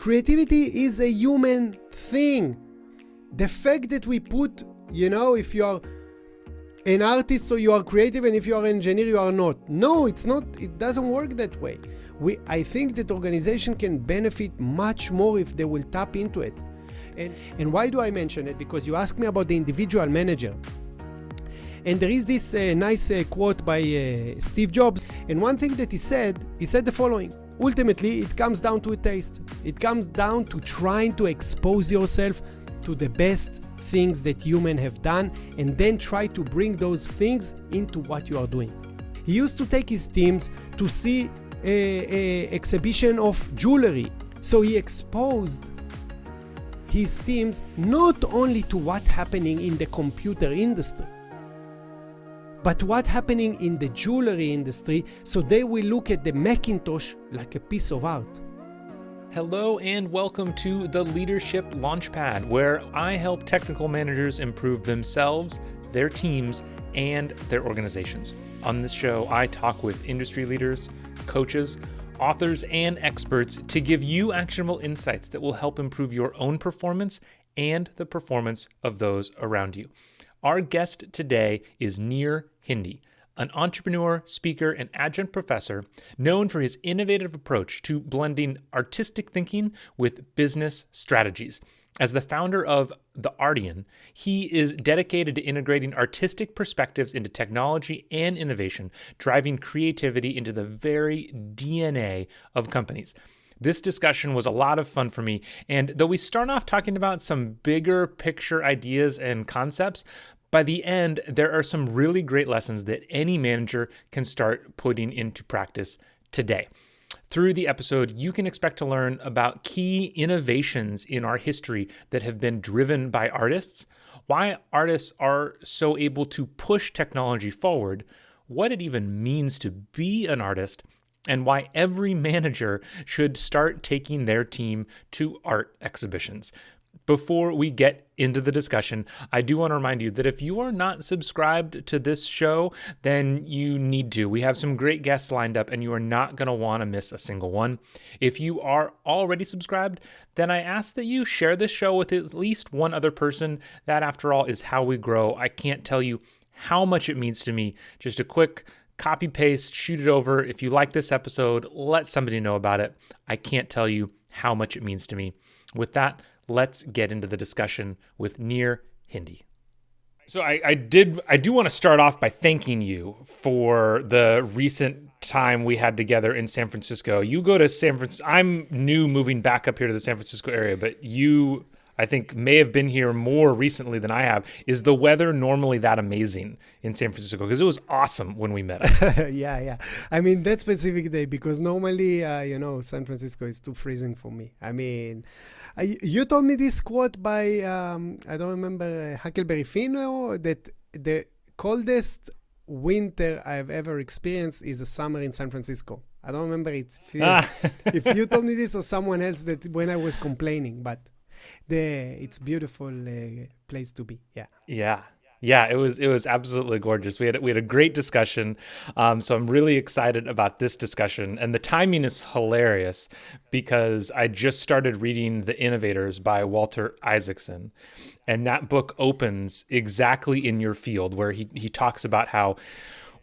Creativity is a human thing. The fact that we put, if you are an artist, so you are creative, and if you are an engineer, you are not. No, it's not. It doesn't work that way. I think that organization can benefit much more if they will tap into it. And why do I mention it? Because you asked me about the individual manager. And there is this nice quote by Steve Jobs. And one thing that he said the following: ultimately, it comes down to a taste. It comes down to trying to expose yourself to the best things that humans have done, and then try to bring those things into what you are doing. He used to take his teams to see a exhibition of jewelry. So he exposed his teams not only to what's happening in the computer industry, but what's happening in the jewelry industry, so they will look at the Macintosh like a piece of art. Hello and welcome to the Leadership Launchpad, where I help technical managers improve themselves, their teams, and their organizations. On this show, I talk with industry leaders, coaches, authors, and experts to give you actionable insights that will help improve your own performance and the performance of those around you. Our guest today is Nir Hindi, an entrepreneur, speaker, and adjunct professor known for his innovative approach to blending artistic thinking with business strategies. As the founder of the Artian, he is dedicated to integrating artistic perspectives into technology and innovation, driving creativity into the very DNA of companies. This discussion was a lot of fun for me, and though we start off talking about some bigger picture ideas and concepts, by the end, there are some really great lessons that any manager can start putting into practice today. Through the episode, you can expect to learn about key innovations in our history that have been driven by artists, why artists are so able to push technology forward, what it even means to be an artist, and why every manager should start taking their team to art exhibitions. Before we get into the discussion, I do want to remind you that if you are not subscribed to this show, then you need to. We have some great guests lined up, and you are not going to want to miss a single one. If you are already subscribed, then I ask that you share this show with at least one other person. That, after all, is how we grow. I can't tell you how much it means to me. Just a quick copy paste, shoot it over. If you like this episode, let somebody know about it. I can't tell you how much it means to me. With that, let's get into the discussion with Nir Hindi. So I do want to start off by thanking you for the recent time we had together in San Francisco. You go to San Francisco. I'm new moving back up here to the San Francisco area, but you, I think, may have been here more recently than I have. Is the weather normally that amazing in San Francisco? Because it was awesome when we met up. Yeah. I mean, that specific day, because normally, San Francisco is too freezing for me. I mean, you told me this quote by, I don't remember, Huckleberry Finn, that the coldest winter I've ever experienced is a summer in San Francisco. I don't remember if you told me this or someone else that when I was complaining, but it's beautiful place to be. Yeah, it was absolutely gorgeous. We had a great discussion. So I'm really excited about this discussion, and the timing is hilarious because I just started reading The Innovators by Walter Isaacson, and that book opens exactly in your field, where he talks about how,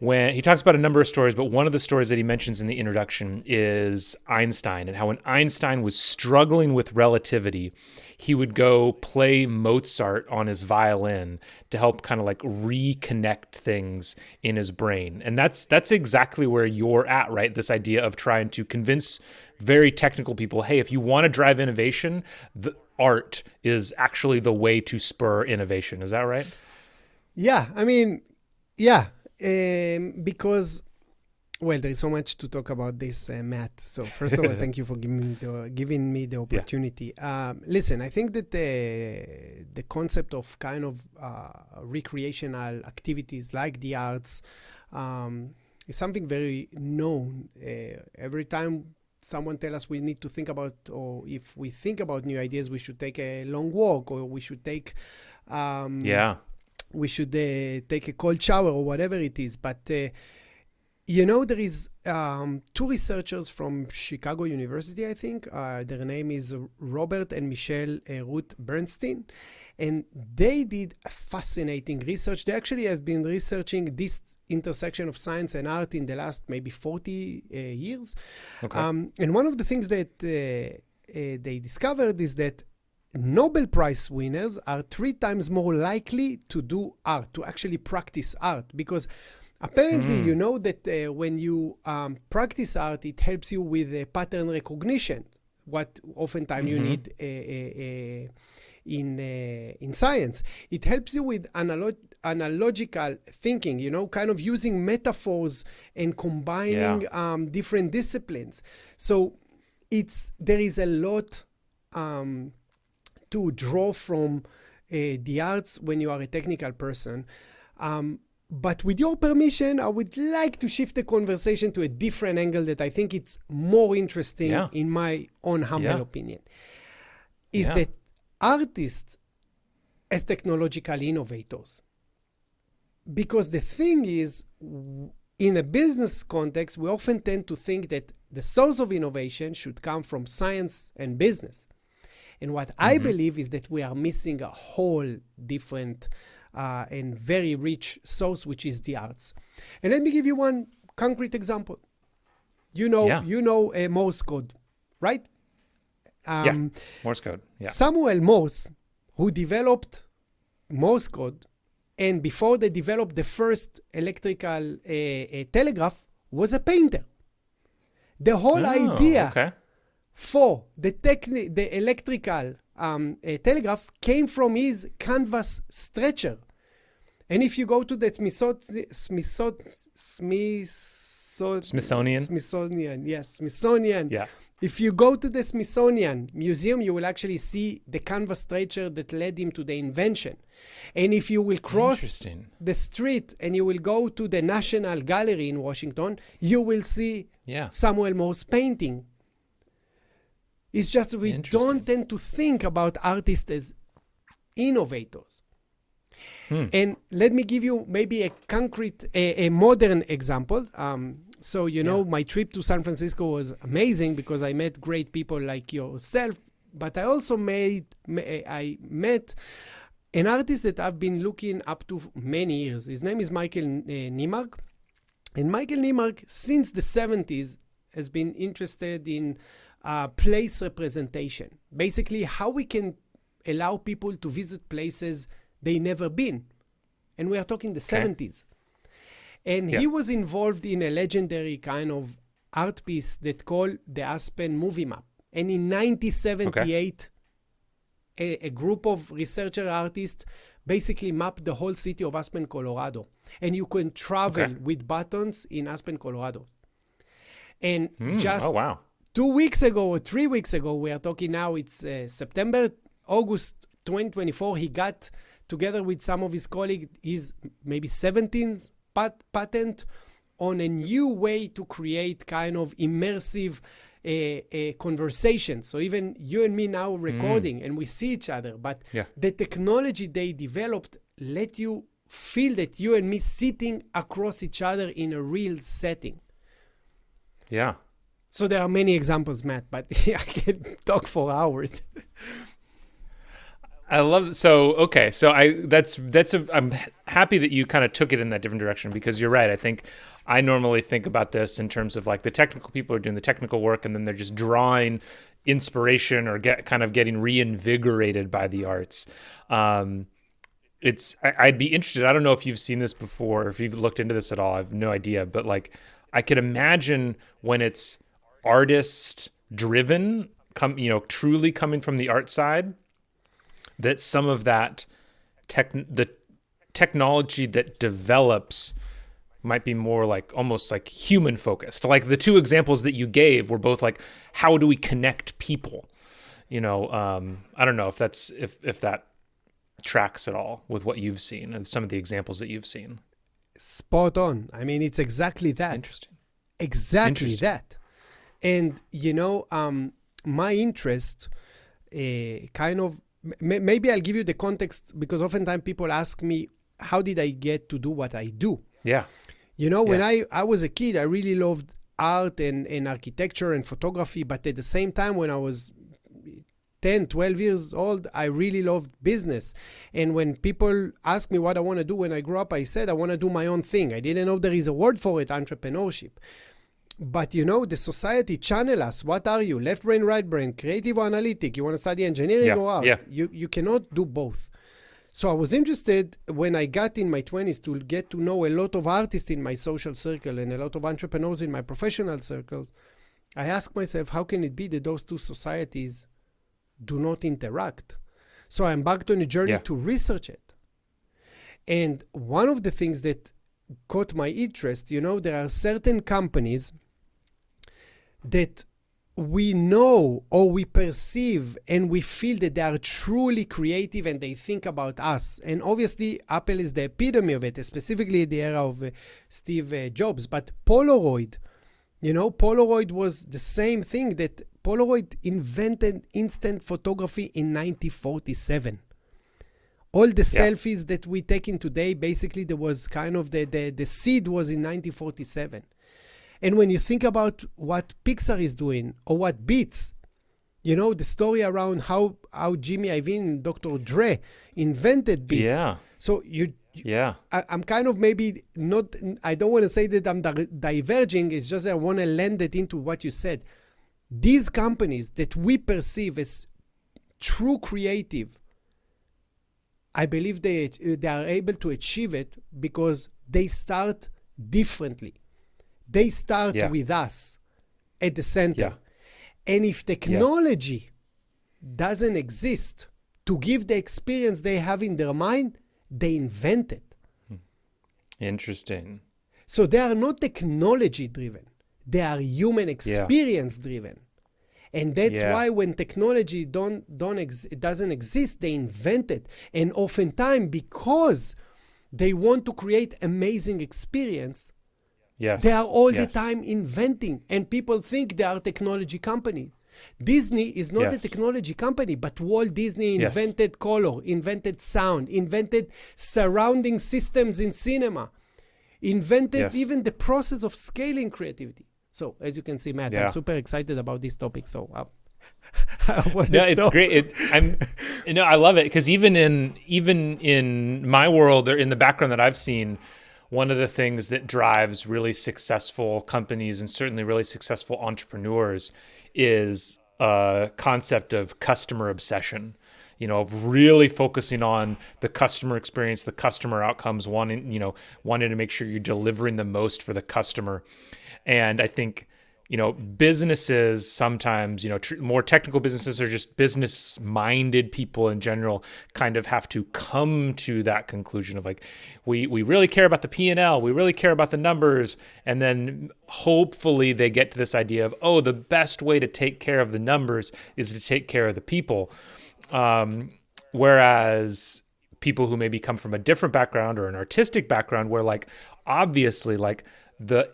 when he talks about a number of stories, but one of the stories that he mentions in the introduction is Einstein, and how when Einstein was struggling with relativity, he would go play Mozart on his violin to help kind of like reconnect things in his brain. And that's exactly where you're at, right? This idea of trying to convince very technical people, hey, if you want to drive innovation, the art is actually the way to spur innovation. Is that right? Yeah, I mean, yeah. Because, well, there is so much to talk about this, Matt. So first of all, thank you for giving me the opportunity. Yeah. Listen, I think that the concept of kind of recreational activities like the arts is something very known. Every time someone tells us we need to think about, or if we think about new ideas, we should take a long walk, or we should take we should take a cold shower, or whatever it is. But there is two researchers from Chicago University, I think. Their name is Robert and Michelle Ruth Bernstein. And they did a fascinating research. They actually have been researching this intersection of science and art in the last maybe 40 years. Okay. And one of the things that they discovered is that Nobel Prize winners are 3 times more likely to do art, to actually practice art. Because apparently, you know that when you practice art, it helps you with pattern recognition, what oftentimes you need in science. It helps you with analogical thinking, kind of using metaphors and combining different disciplines. So there is a lot to draw from the arts when you are a technical person. But with your permission, I would like to shift the conversation to a different angle that I think it's more interesting in my own humble opinion. Is that artists as technological innovators. Because the thing is, in a business context, we often tend to think that the source of innovation should come from science and business. And what I believe is that we are missing a whole different and very rich source, which is the arts. And let me give you one concrete example. You know Morse code, right? Morse code. Yeah. Samuel Morse, who developed Morse code, and before they developed the first electrical telegraph, was a painter. The whole idea for the electrical telegraph came from his canvas stretcher. And if you go to the Smithsonian. Yeah. If you go to the Smithsonian Museum, you will actually see the canvas stretcher that led him to the invention. And if you will cross the street and you will go to the National Gallery in Washington, you will see Samuel Morse painting. It's just we don't tend to think about artists as innovators. And let me give you maybe a concrete, a modern example. So, my trip to San Francisco was amazing because I met great people like yourself, but I also met an artist that I've been looking up to many years. His name is Michael Niemark. And Michael Niemark, since the 70s, has been interested in place representation. Basically, how we can allow people to visit places they never been. And we are talking the 70s. And he was involved in a legendary kind of art piece that called the Aspen Movie Map. And in 1978, a group of researcher artists basically mapped the whole city of Aspen, Colorado. And you can travel with buttons in Aspen, Colorado. And just 2 weeks ago or 3 weeks ago, we are talking now, it's August 2024, he got together with some of his colleagues, his maybe 17th patent on a new way to create kind of immersive conversation. So even you and me now recording and we see each other, but the technology they developed let you feel that you and me sitting across each other in a real setting. Yeah. So there are many examples, Matt, but I can talk for hours. I love I'm happy that you kind of took it in that different direction, because you're right. I think I normally think about this in terms of like the technical people are doing the technical work and then they're just drawing inspiration or getting reinvigorated by the arts. I'd be interested. I don't know if you've seen this before, or if you've looked into this at all. I have no idea, but like I could imagine when it's artist driven, truly coming from the art side, that some of that the technology that develops might be more like almost like human focused. Like the two examples that you gave were both like, how do we connect people? I don't know if that tracks at all with what you've seen and some of the examples that you've seen. Spot on. I mean, it's exactly that. Interesting. Exactly that. And, my interest kind of, maybe I'll give you the context, because oftentimes people ask me, how did I get to do what I do? Yeah. You know, when I was a kid, I really loved art and architecture and photography. But at the same time, when I was 10, 12 years old, I really loved business. And when people ask me what I want to do when I grow up, I said I want to do my own thing. I didn't know there is a word for it, entrepreneurship. But you know, the society channel us. What are you? Left brain, right brain, creative or analytic? You want to study engineering or art? You cannot do both. So I was interested when I got in my 20s to get to know a lot of artists in my social circle and a lot of entrepreneurs in my professional circles. I asked myself, how can it be that those two societies do not interact? So I embarked on a journey to research it. And one of the things that caught my interest, you know, there are certain companies that we know or we perceive and we feel that they are truly creative and they think about us. And obviously, Apple is the epitome of it, specifically the era of Steve Jobs. But Polaroid, you know, Polaroid was the same thing that Polaroid invented instant photography in 1947. All the selfies that we take in today, basically there was kind of the seed was in 1947. And when you think about what Pixar is doing or what Beats, you know, the story around how Jimmy Iovine and Dr. Dre invented Beats. Yeah. So I'm kind of maybe not, I don't want to say that I'm diverging. It's just I want to lend it into what you said. These companies that we perceive as true creative, I believe they are able to achieve it because they start differently. They start with us at the center. Yeah. And if technology doesn't exist to give the experience they have in their mind, they invent it. Interesting. So they are not technology driven. They are human experience driven. And that's why when technology doesn't exist, they invent it. And oftentimes, because they want to create amazing experience, they are all the time inventing. And people think they are a technology company. Disney is not a technology company, but Walt Disney invented color, invented sound, invented surrounding systems in cinema, invented even the process of scaling creativity. So, as you can see, Matt, I'm super excited about this topic. So, it's great. I love it because even in my world or in the background that I've seen, one of the things that drives really successful companies and certainly really successful entrepreneurs is a concept of customer obsession. You know, of really focusing on the customer experience, the customer outcomes, wanting to make sure you're delivering the most for the customer. And I think, you know, businesses sometimes, you know, more technical businesses or just business-minded people in general kind of have to come to that conclusion of like, we really care about the P&L, we really care about the numbers, and then hopefully they get to this idea of, oh, the best way to take care of the numbers is to take care of the people. Whereas people who maybe come from a different background or an artistic background where like, obviously like, the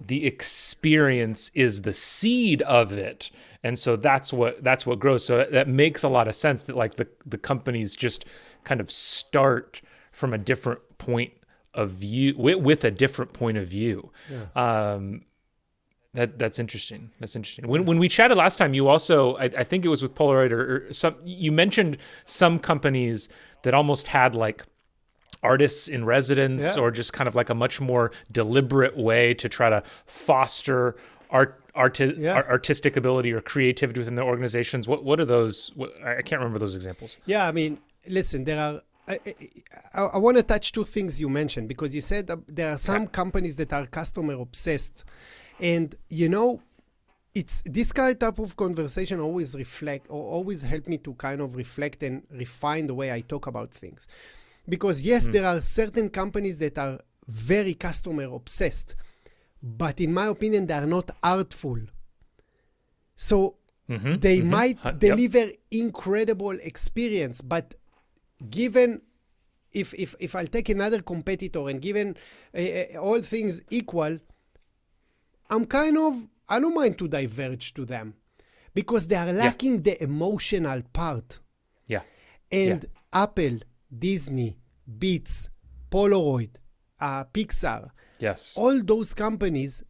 experience is the seed of it, and so that's what grows. So that makes a lot of sense that like the companies just kind of start from a different point of view with a different point of view. That's interesting. When we chatted last time, you also I think it was with Polaroid or some, you mentioned some companies that almost had like artists in residence or just kind of like a much more deliberate way to try to foster artistic ability or creativity within the organizations. What are those? I can't remember those examples. Yeah, I mean, listen, there are, I want to touch two things you mentioned because you said there are some companies that are customer obsessed. And, you know, it's this kind of conversation always help me to kind of reflect and refine the way I talk about things. Because yes, there are certain companies that are very customer obsessed, but in my opinion, they are not artful. So they might deliver incredible experience, but given, if I'll take another competitor and given all things equal, I don't mind to diverge to them because they are lacking the emotional part. And Apple, Disney, Beats, Polaroid, Pixar, Yes. All those companies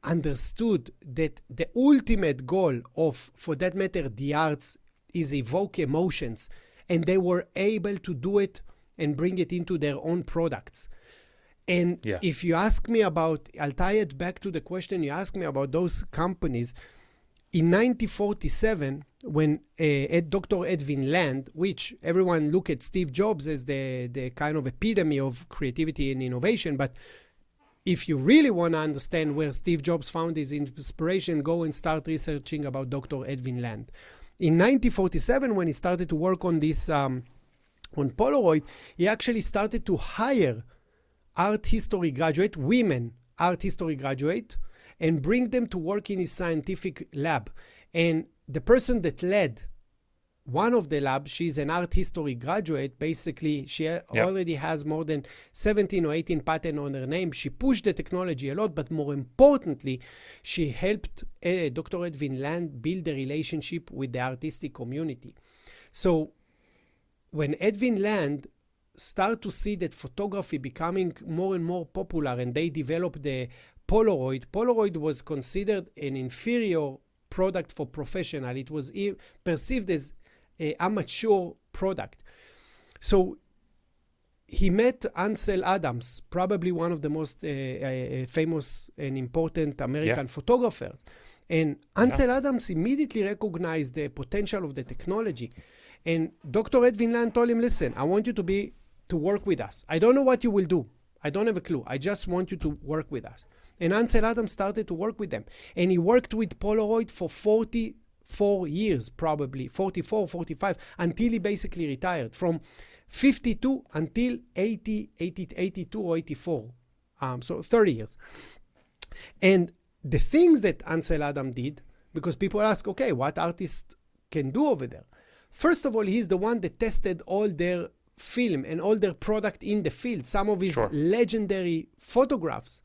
understood that the ultimate goal of, for that matter, the arts is evoke emotions, and they were able to do it and bring it into their own products. And if you ask me about, I'll tie it back to the question you asked me about those companies. In 1947, when Dr. Edwin Land, which everyone look at Steve Jobs as the kind of epitome of creativity and innovation, but if you really want to understand where Steve Jobs found his inspiration, go and start researching about Dr. Edwin Land. In 1947, when he started to work on this, on Polaroid, he actually started to hire art history graduate, women art history graduate, and bring them to work in his scientific lab. And the person that led one of the labs, she's an art history graduate. Basically, she already has more than 17 or 18 patents on her name. She pushed the technology a lot, but more importantly, she helped Dr. Edwin Land build a relationship with the artistic community. So when Edwin Land start to see that photography becoming more and more popular, and they developed the Polaroid was considered an inferior product for professional. It was perceived as an amateur product. So he met Ansel Adams, probably one of the most famous and important American photographers. And Ansel Adams immediately recognized the potential of the technology. And Dr. Edwin Land told him, listen, I want you to work with us. I don't know what you will do. I don't have a clue. I just want you to work with us. And Ansel Adams started to work with them. And he worked with Polaroid for 44 years, probably, 44, 45, until he basically retired. From 52 until 82 or 84. So 30 years. And the things that Ansel Adams did, because people ask, okay, what artists can do over there? First of all, he's the one that tested all their film and all their product in the field. Some of his legendary photographs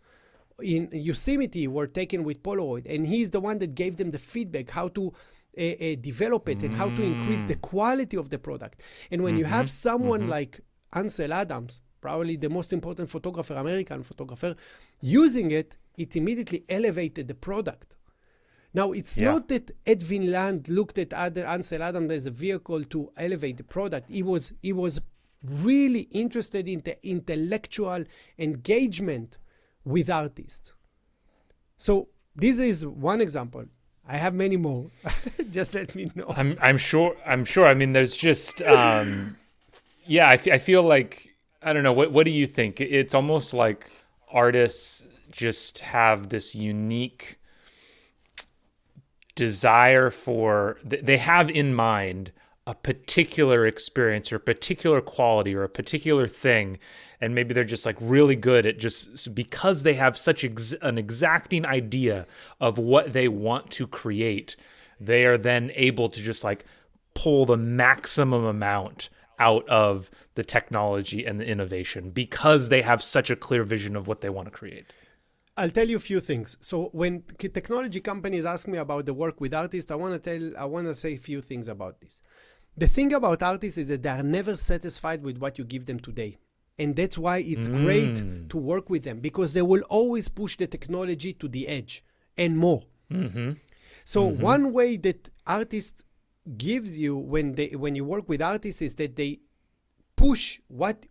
in Yosemite were taken with Polaroid, and he's the one that gave them the feedback how to develop it and how to increase the quality of the product. And when you have someone like Ansel Adams, probably the most important photographer, American photographer, using it, it immediately elevated the product. Now, it's not that Edwin Land looked at Ansel Adams as a vehicle to elevate the product. He was really interested in the intellectual engagement with artists. So this is one example. I have many more. Just let me know. I'm sure. I mean, there's just I feel like, I don't know. What do you think? It's almost like artists just have this unique desire for, they have in mind a particular experience or a particular quality or a particular thing, and maybe they're just like really good at, just because they have such an exacting idea of what they want to create, they are then able to just like pull the maximum amount out of the technology and the innovation because they have such a clear vision of what they want to create. I'll tell you a few things. So when technology companies ask me about the work with artists, I want to say a few things about this. The thing about artists is that they are never satisfied with what you give them today. And that's why it's great to work with them, because they will always push the technology to the edge and more. So one way that artists gives you when you work with artists is that they push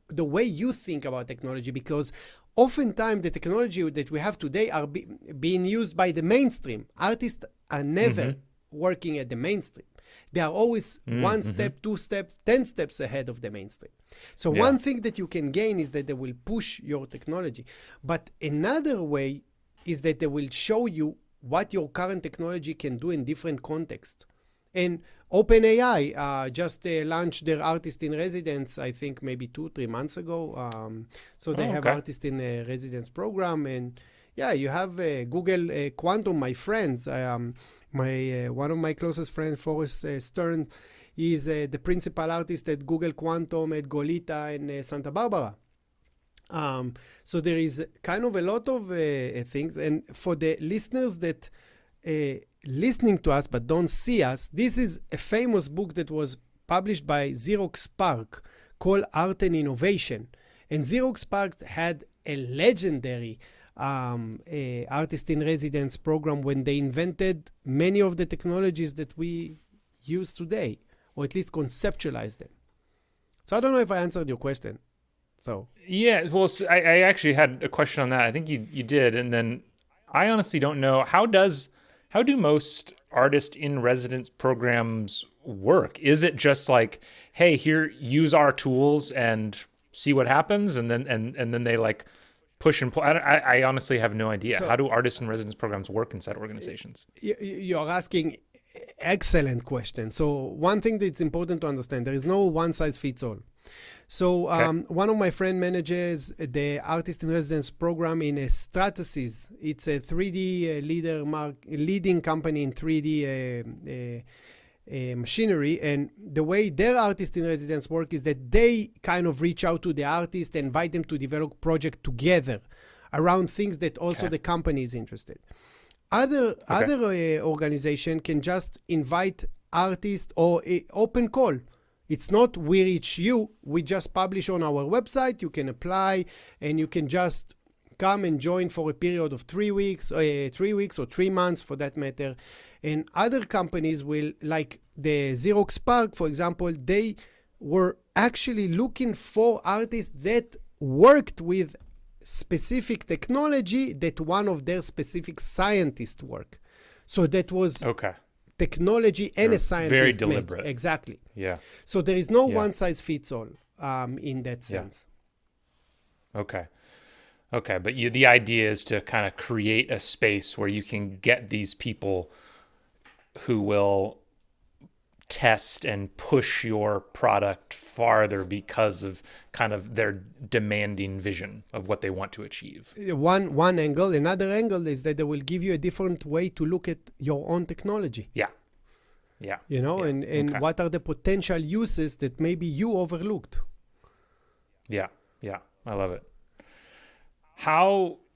the way you think about technology, because oftentimes the technology that we have today are being used by the mainstream. Artists are never working at the mainstream. They are always one step, 2 steps, 10 steps ahead of the mainstream. So one thing that you can gain is that they will push your technology. But another way is that they will show you what your current technology can do in different contexts. And OpenAI just launched their Artist in Residence, I think maybe 2-3 months ago. So they have Artist in Residence program. And you have Google Quantum, my friends. One of my closest friends, Forrest Stern, is the principal artist at Google Quantum at Goleta in Santa Barbara. So there is kind of a lot of things. And for the listeners that listening to us but don't see us, this is a famous book that was published by Xerox PARC called Art and Innovation. And Xerox PARC had a legendary artist in residence program when they invented many of the technologies that we use today, or at least conceptualize them. So I don't know if I answered your question. So Yeah, well, I actually had a question on that. I think you did, and then I honestly don't know how do most artist in residence programs work? Is it just like, hey, here, use our tools and see what happens, and then they like push and pull? I honestly have no idea. So, how do artist in residence programs work inside organizations? you're asking excellent question. So one thing that's important to understand, there is no one size fits all. So one of my friend manages the artist in residence program in a Stratasys. It's a 3D leading company in 3D machinery. And the way their artist in residence work is that they kind of reach out to the artist and invite them to develop project together around things that also the company is interested. Other organization can just invite artists or open call. It's not we reach you, we just publish on our website, you can apply and you can just come and join for a period of 3 weeks or 3 months for that matter. And other companies will, like the Xerox PARC, for example, they were actually looking for artists that worked with specific technology that one of their specific scientists work. So that was technology and a scientist. Very deliberate. Made. Exactly. Yeah. So there is no one size fits all in that sense. Okay. But the idea is to kind of create a space where you can get these people who will test and push your product farther because of kind of their demanding vision of what they want to achieve. One angle. Another angle is that they will give you a different way to look at your own technology. Yeah. You know, and what are the potential uses that maybe you overlooked? Yeah. I love it.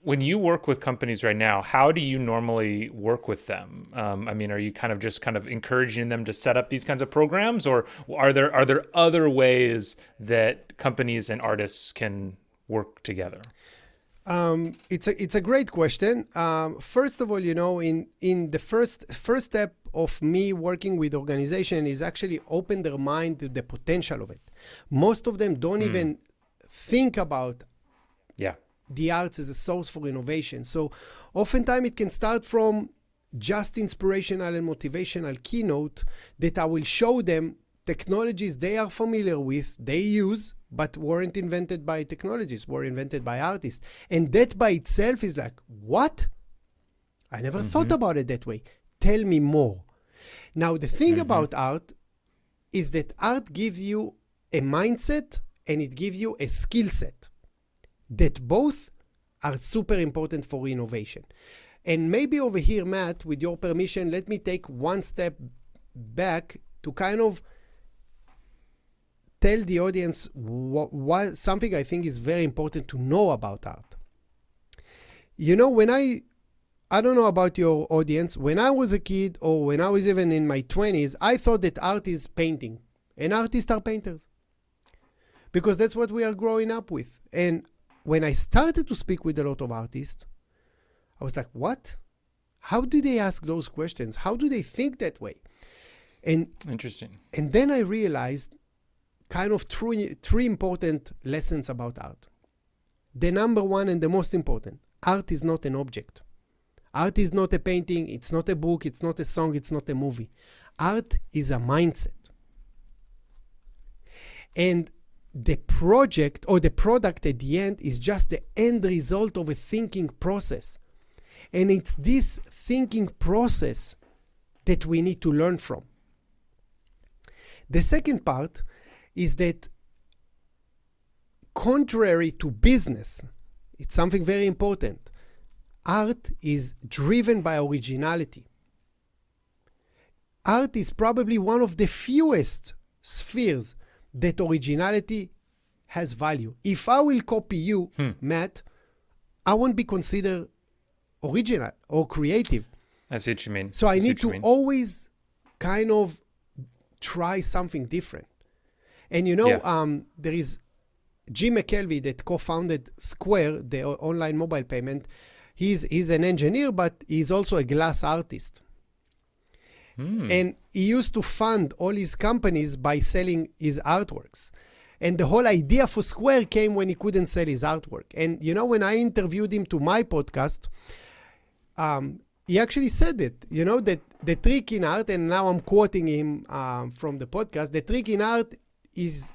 When you work with companies right now, how do you normally work with them? I mean, are you kind of encouraging them to set up these kinds of programs, or are there other ways that companies and artists can work together? It's a great question. First of all, you know, in the first step of me working with organization is actually open their mind to the potential of it. Most of them don't even think about the arts as a source for innovation. So oftentimes it can start from just inspirational and motivational keynote that I will show them technologies they are familiar with, they use, but weren't invented by technologists, were invented by artists. And that by itself is like, what? I never thought about it that way. Tell me more. Now, the thing about art is that art gives you a mindset and it gives you a skill set that both are super important for innovation. And maybe over here, Matt, with your permission, let me take one step back to kind of tell the audience what something I think is very important to know about art. You know, when I don't know about your audience, when I was a kid or when I was even in my 20s, I thought that art is painting and artists are painters because that's what we are growing up with. And when I started to speak with a lot of artists, I was like, what? How do they ask those questions? How do they think that way? And interesting. And then I realized kind of three important lessons about art. The number one and the most important, art is not an object. Art is not a painting, it's not a book, it's not a song, it's not a movie. Art is a mindset. And the project or the product at the end is just the end result of a thinking process. And it's this thinking process that we need to learn from. The second part is that contrary to business, it's something very important. Art is driven by originality. Art is probably one of the fewest spheres that originality has value. If I will copy you, Matt, I won't be considered original or creative. I see what you mean. So I need to always kind of try something different. And you know, there is Jim McKelvey, that co-founded Square, the online mobile payment, he's an engineer, but he's also a glass artist. And he used to fund all his companies by selling his artworks. And the whole idea for Square came when he couldn't sell his artwork. And, when I interviewed him to my podcast, he actually said it, that the trick in art, and now I'm quoting him from the podcast, the trick in art is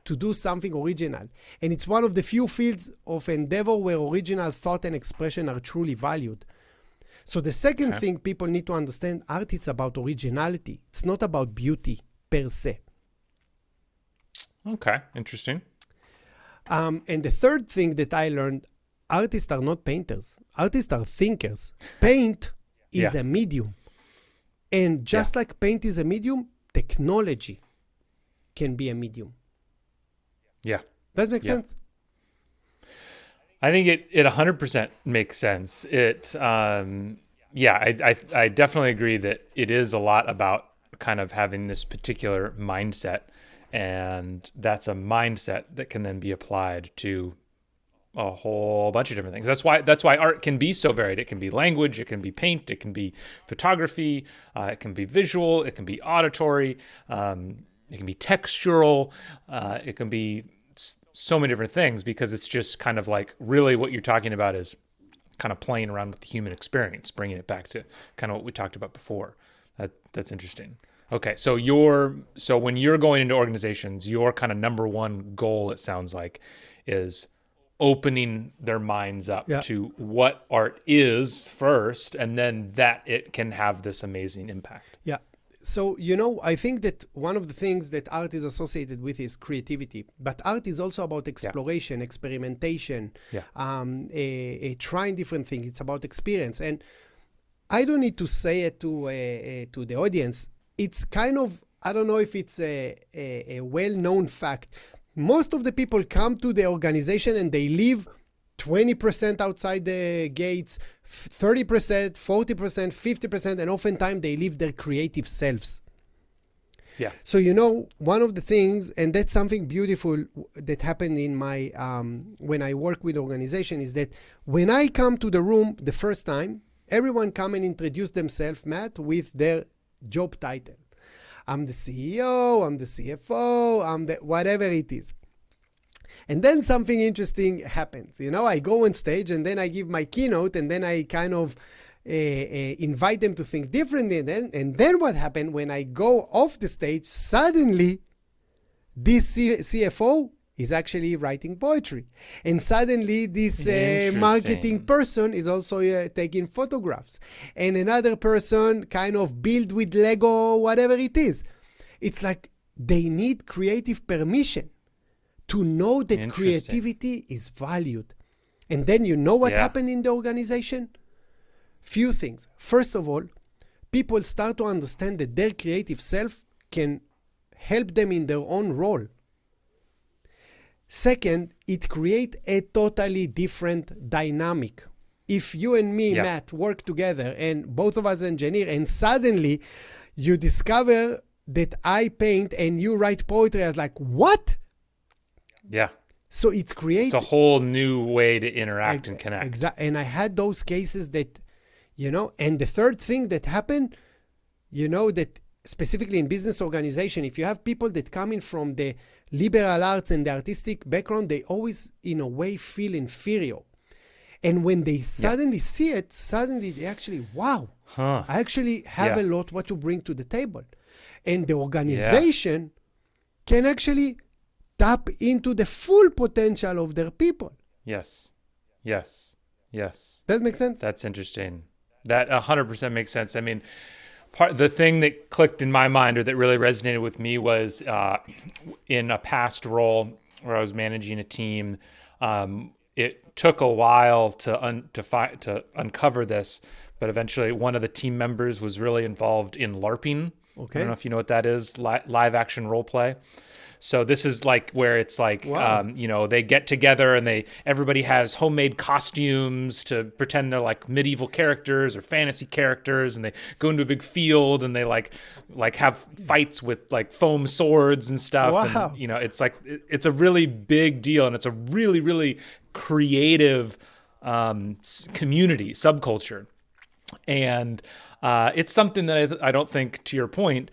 to do something original. And it's one of the few fields of endeavor where original thought and expression are truly valued. So the second thing people need to understand, art is about originality. It's not about beauty per se. Okay, interesting. And the third thing that I learned, artists are not painters. Artists are thinkers. Paint is a medium. And just like paint is a medium, technology can be a medium. Yeah. That makes sense? I think it 100% makes sense. I definitely agree that it is a lot about kind of having this particular mindset, and that's a mindset that can then be applied to a whole bunch of different things. That's why art can be so varied. It can be language, it can be paint, it can be photography, it can be visual, it can be auditory, it can be textural, it can be so many different things, because it's just kind of like really what you're talking about is kind of playing around with the human experience, bringing it back to kind of what we talked about before. That's interesting. Okay, so when you're going into organizations, your kind of number one goal, it sounds like, is opening their minds up to what art is first, and then that it can have this amazing impact. Yeah. So, I think that one of the things that art is associated with is creativity. But art is also about exploration, experimentation, trying different things. It's about experience. And I don't need to say it to the audience. It's kind of, I don't know if it's a well-known fact. Most of the people come to the organization and they leave 20% outside the gates, 30%, 40%, 50%, and oftentimes they leave their creative selves. Yeah. So, one of the things, and that's something beautiful that happened in my, when I work with organization, is that when I come to the room the first time, everyone come and introduce themselves, Matt, with their job title. I'm the CEO, I'm the CFO, I'm the whatever it is. And then something interesting happens. I go on stage and then I give my keynote, and then I kind of invite them to think differently. And then what happened when I go off the stage, suddenly this CFO is actually writing poetry. And suddenly this marketing person is also taking photographs. And another person kind of build with Lego, whatever it is. It's like they need creative permission to know that creativity is valued. And then what happened in the organization? Few things. First of all, people start to understand that their creative self can help them in their own role. Second, it creates a totally different dynamic. If you and me, Matt, work together and both of us engineer, and suddenly you discover that I paint and you write poetry, I was like, what? Yeah. So it's a whole new way to interact and connect. Exactly. And I had those cases that, and the third thing that happened, that specifically in business organization, if you have people that come in from the liberal arts and the artistic background, they always, in a way, feel inferior. And when they suddenly see it, suddenly they actually, wow, I actually have a lot what to bring to the table. And the organization can actually tap into the full potential of their people. Yes. That makes sense? That's interesting. That 100% makes sense. I mean, the thing that clicked in my mind, or that really resonated with me, was in a past role where I was managing a team. It took a while to uncover this, but eventually one of the team members was really involved in LARPing. Okay. I don't know if you know what that is, live action role play. So this is like where it's like, Wow. they get together and everybody has homemade costumes to pretend they're like medieval characters or fantasy characters, and they go into a big field and they like have fights with like foam swords and stuff. And, Wow. it's like, it's a really big deal, and it's a really, really creative community, subculture. And it's something that I don't think, to your point,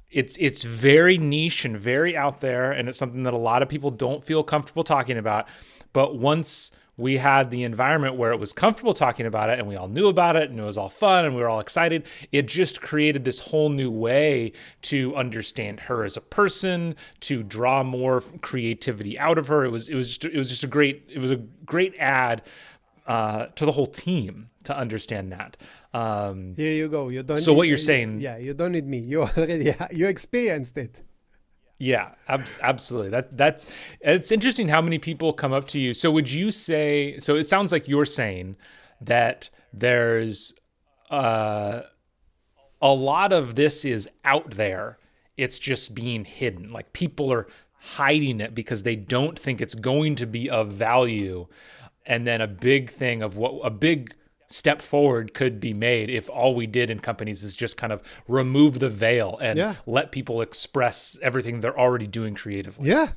it's very niche and very out there, and it's something that a lot of people don't feel comfortable talking about. But once we had the environment where it was comfortable talking about it and we all knew about it and it was all fun and we were all excited, it just created this whole new way to understand her as a person, to draw more creativity out of her. It was just a great add to the whole team to understand that. Here you go. You don't. So what you're saying? Yeah, you don't need me. You already you experienced it. Yeah, absolutely. It's interesting how many people come up to you. So would you say? So it sounds like you're saying that there's a lot of this is out there. It's just being hidden. Like people are hiding it because they don't think it's going to be of value. And then a big step forward could be made if all we did in companies is just kind of remove the veil and let people express everything they're already doing creatively. Yeah.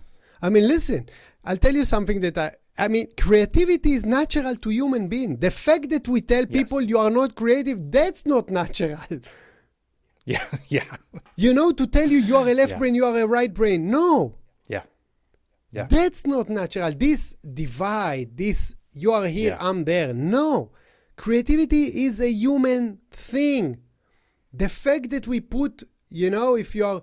I mean, listen, I'll tell you something that I mean, creativity is natural to human being. The fact that we tell people you are not creative, that's not natural. Yeah. Yeah. To tell you are a left brain, you are a right brain. No. Yeah. Yeah. That's not natural. This divide, this you are here, I'm there. No. Creativity is a human thing. The fact that we put, if you are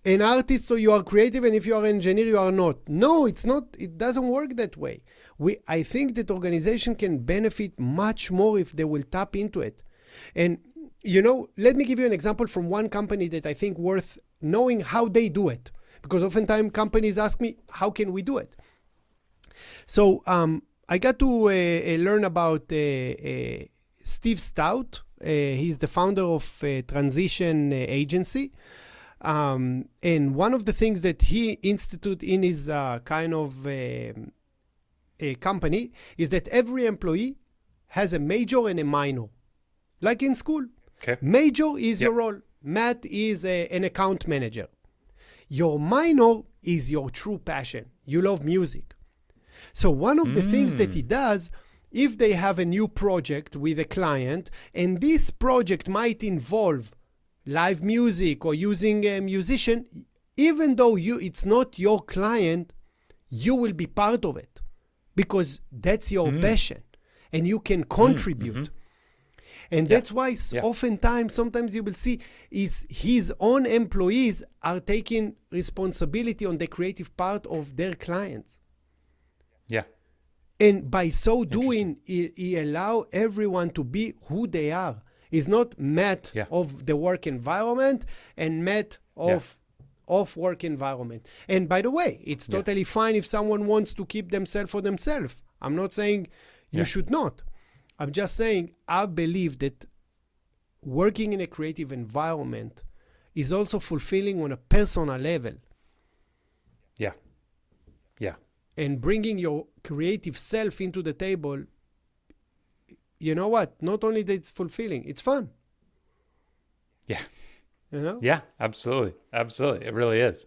an artist, so you are creative, and if you are an engineer, you are not. No, it's not. It doesn't work that way. I think that organization can benefit much more if they will tap into it. And, let me give you an example from one company that I think worth knowing how they do it. Because oftentimes companies ask me, how can we do it? So, I got to learn about Steve Stout. He's the founder of Transition Agency. And one of the things that he instituted in his kind of a company is that every employee has a major and a minor, like in school. Okay. Major is your role. Matt is an account manager. Your minor is your true passion. You love music. So one of the things that he does, if they have a new project with a client, and this project might involve live music or using a musician, even though it's not your client, you will be part of it because that's your passion and you can contribute. And that's why sometimes you will see is his own employees are taking responsibility on the creative part of their clients. Yeah. And by so doing, he allow everyone to be who they are. He's not Matt of the work environment and Matt of work environment. And by the way, it's totally fine if someone wants to keep themselves for themselves. I'm not saying you should not. I'm just saying I believe that working in a creative environment is also fulfilling on a personal level. Yeah. Yeah. And bringing your creative self into the table, you know what? Not only that it's fulfilling, it's fun. Yeah. Yeah, absolutely. Absolutely. It really is.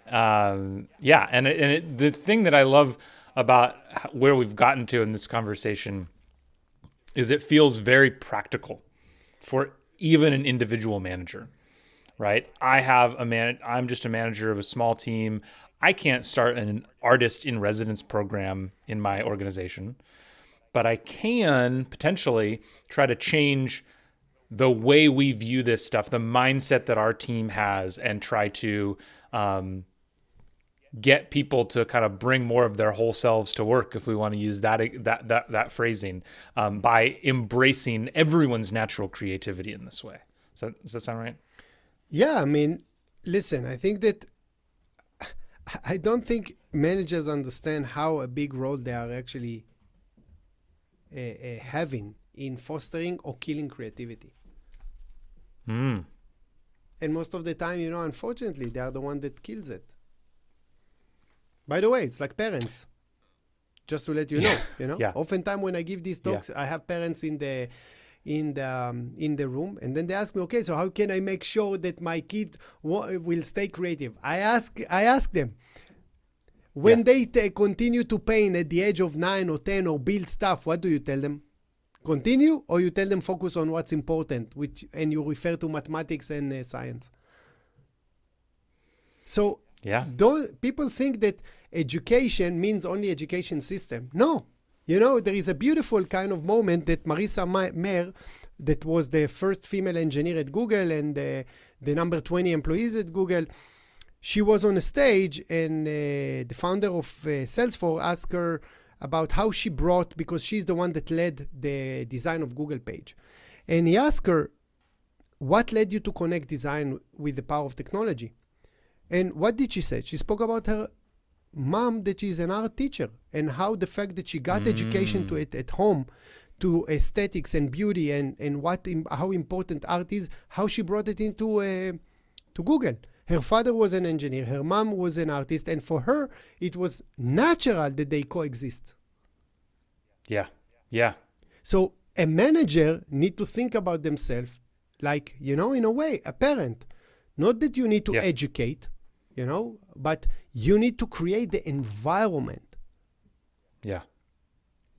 And the thing that I love about where we've gotten to in this conversation is it feels very practical for even an individual manager, right? I'm just a manager of a small team. I can't start an artist in residence program in my organization, but I can potentially try to change the way we view this stuff, the mindset that our team has, and try to get people to kind of bring more of their whole selves to work, if we want to use that phrasing, by embracing everyone's natural creativity in this way. Does that sound right? Yeah, I mean, listen, I don't think managers understand how a big role they are actually having in fostering or killing creativity. And most of the time, unfortunately, they are the one that kills it. By the way, it's like parents. Just to let you know, Yeah. Oftentimes when I give these talks, I have parents in the room, and then they ask me, okay, so how can I make sure that my kid will stay creative? I ask them, when they continue to paint at the age of 9 or 10 or build stuff, what do you tell them? Continue, or you tell them focus on what's important, and you refer to mathematics and science. So people think that education means only education system. No. There is a beautiful kind of moment that Marissa Mayer, that was the first female engineer at Google and the number 20 employees at Google, she was on a stage, and the founder of Salesforce asked her about how she brought, because she's the one that led the design of Google page. And he asked her, what led you to connect design with the power of technology? And what did she say? She spoke about her mom, that she's an art teacher, and how the fact that she got education to it at home, to aesthetics and beauty, and how important art is, how she brought it into to Google. Her father was an engineer, her mom was an artist, and for her, it was natural that they coexist. Yeah. So a manager need to think about themselves like, in a way, a parent. Not that you need to educate, but you need to create the environment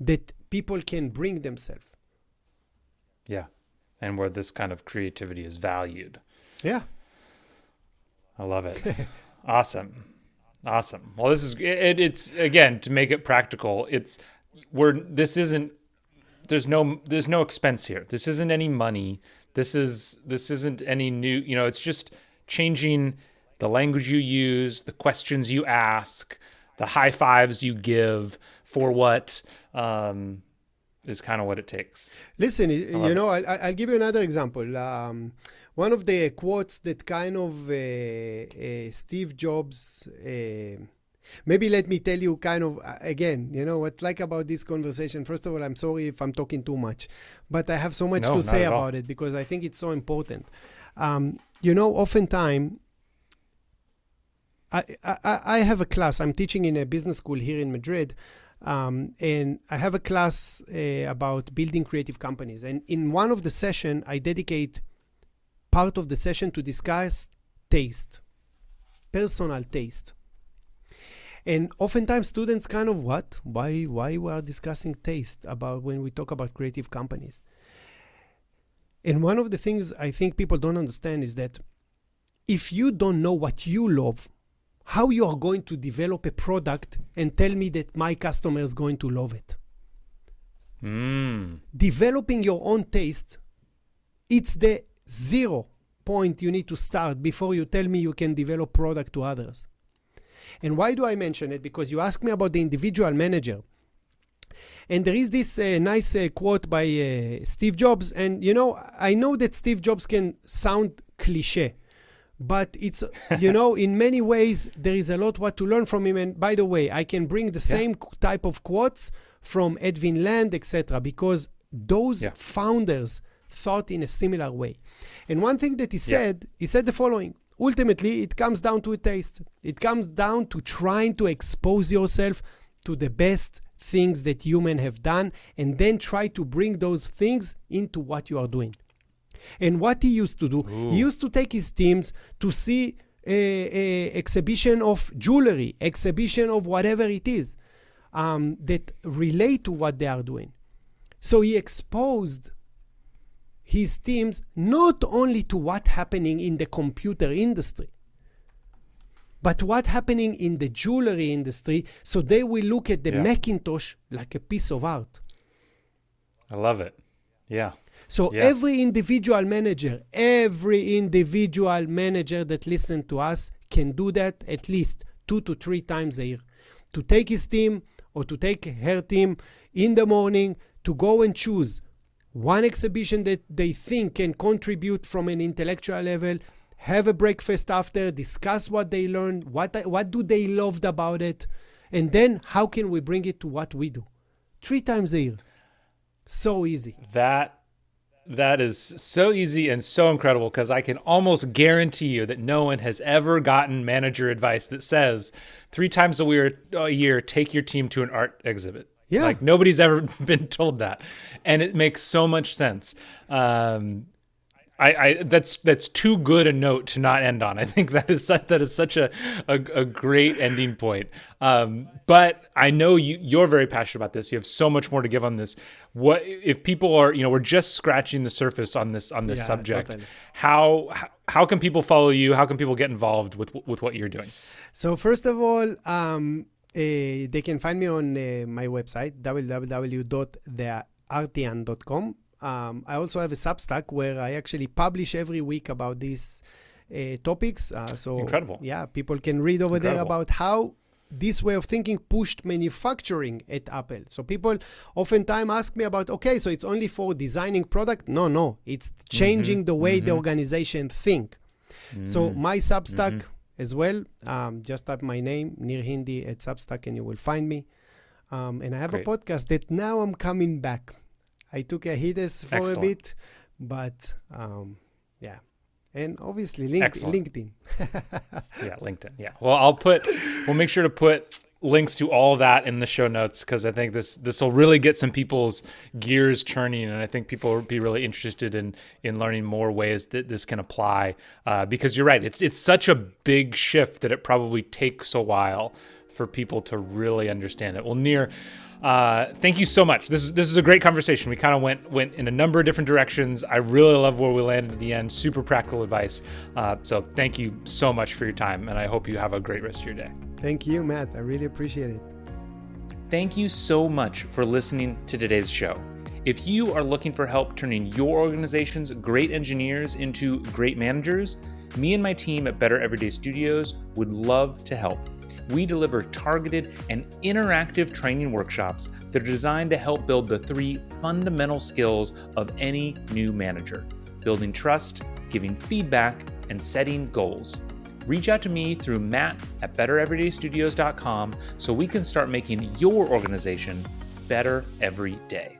that people can bring themselves. Yeah. And where this kind of creativity is valued. Yeah. I love it. Awesome. Well, this is it's again, to make it practical, there's no expense here. This isn't any money. This isn't any new, it's just changing the language you use, the questions you ask, the high fives you give for what is kind of what it takes. Listen, I'll give you another example. One of the quotes that kind of Steve Jobs, maybe let me tell you kind of, again, what's like about this conversation. First of all, I'm sorry if I'm talking too much, but I have so much to say about it because I think it's so important. Oftentimes, I have a class. I'm teaching in a business school here in Madrid, and I have a class about building creative companies. And in one of the session, I dedicate part of the session to discuss taste, personal taste. And oftentimes students kind of, why we are discussing taste about when we talk about creative companies? And one of the things I think people don't understand is that if you don't know what you love, how you are going to develop a product and tell me that my customer is going to love it? Developing your own taste, it's the 0 point you need to start before you tell me you can develop product to others. And why do I mention it? Because you asked me about the individual manager. And there is this nice quote by Steve Jobs. And, I know that Steve Jobs can sound cliche, but it's, in many ways, there is a lot what to learn from him. And by the way, I can bring the same type of quotes from Edwin Land, etc., because those founders thought in a similar way. And one thing that he said the following: ultimately, it comes down to a taste. It comes down to trying to expose yourself to the best things that humans have done, and then try to bring those things into what you are doing. And what he used to do, he used to take his teams to see a exhibition of jewelry, exhibition of whatever it is that relate to what they are doing. So he exposed his teams not only to what's happening in the computer industry, but what's happening in the jewelry industry, so they will look at the Macintosh like a piece of art. I love it. Yeah. So every individual manager that listens to us can do that at least 2 to 3 times a year. To take his team or to take her team in the morning to go and choose one exhibition that they think can contribute from an intellectual level, have a breakfast after, discuss what they learned, what do they loved about it, and then how can we bring it to what we do? 3 times a year. So easy. That is so easy and so incredible because I can almost guarantee you that no one has ever gotten manager advice that says 3 times a year, take your team to an art exhibit. Yeah. Like nobody's ever been told that. And it makes so much sense. That's too good a note to not end on. I think that is such a great ending point. But I know you're very passionate about this. You have so much more to give on this. What if people are, we're just scratching the surface on this subject. Totally. How can people follow you? How can people get involved with what you're doing? So first of all, they can find me on my website, www.theartian.com. I also have a Substack where I actually publish every week about these topics. So incredible. Yeah, people can read over there about how this way of thinking pushed manufacturing at Apple. So people oftentimes ask me about, okay, so it's only for designing product? No, it's changing the way the organization think. So my Substack as well, just type my name, Nir Hindi at Substack, and you will find me. And I have a podcast that now I'm coming back. I took a hiatus for a bit, but yeah. And obviously LinkedIn. Yeah, LinkedIn. Yeah. Well, we'll make sure to put links to all of that in the show notes because I think this will really get some people's gears turning, and I think people will be really interested in learning more ways that this can apply. Because you're right, it's such a big shift that it probably takes a while for people to really understand it. Well, Nir, thank you so much. This is a great conversation. We kind of went in a number of different directions. I really love where we landed at the end. Super practical advice. So thank you so much for your time, and I hope you have a great rest of your day. Thank you, Matt. I really appreciate it. Thank you so much for listening to today's show. If you are looking for help turning your organization's great engineers into great managers, me and my team at Better Everyday Studios would love to help. We deliver targeted and interactive training workshops that are designed to help build the 3 fundamental skills of any new manager: building trust, giving feedback, and setting goals. Reach out to me through matt@bettereverydaystudios.com so we can start making your organization better every day.